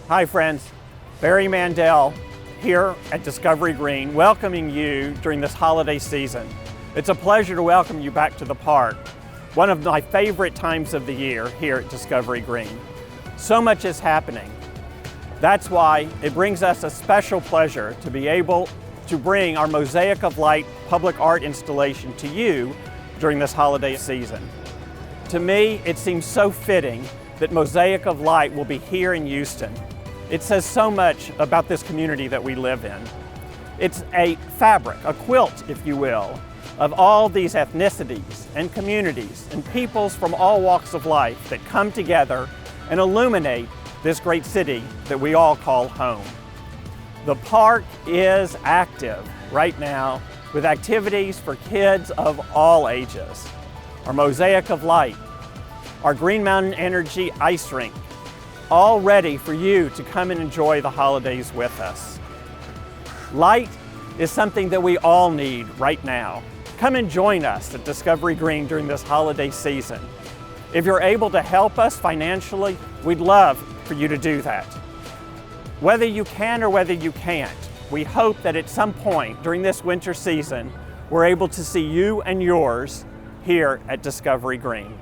Hi friends, Barry Mandel here at Discovery Green, welcoming you during this holiday season. It's a pleasure to welcome you back to the park, one of my favorite times of the year here at Discovery Green. So much is happening. That's why it brings us a special pleasure to be able to bring our Mosaic of Light public art installation to you during this holiday season. To me, it seems so fitting that Mosaic of Light will be here in Houston. It says so much about this community that we live in. It's a fabric, a quilt, if you will, of all these ethnicities and communities and peoples from all walks of life that come together and illuminate this great city that we all call home. The park is active right now with activities for kids of all ages. Our Mosaic of Light, our Green Mountain Energy ice rink, all ready for you to come and enjoy the holidays with us. Light is something that we all need right now. Come and join us at Discovery Green during this holiday season. If you're able to help us financially, we'd love for you to do that. Whether you can or whether you can't, we hope that at some point during this winter season, we're able to see you and yours here at Discovery Green.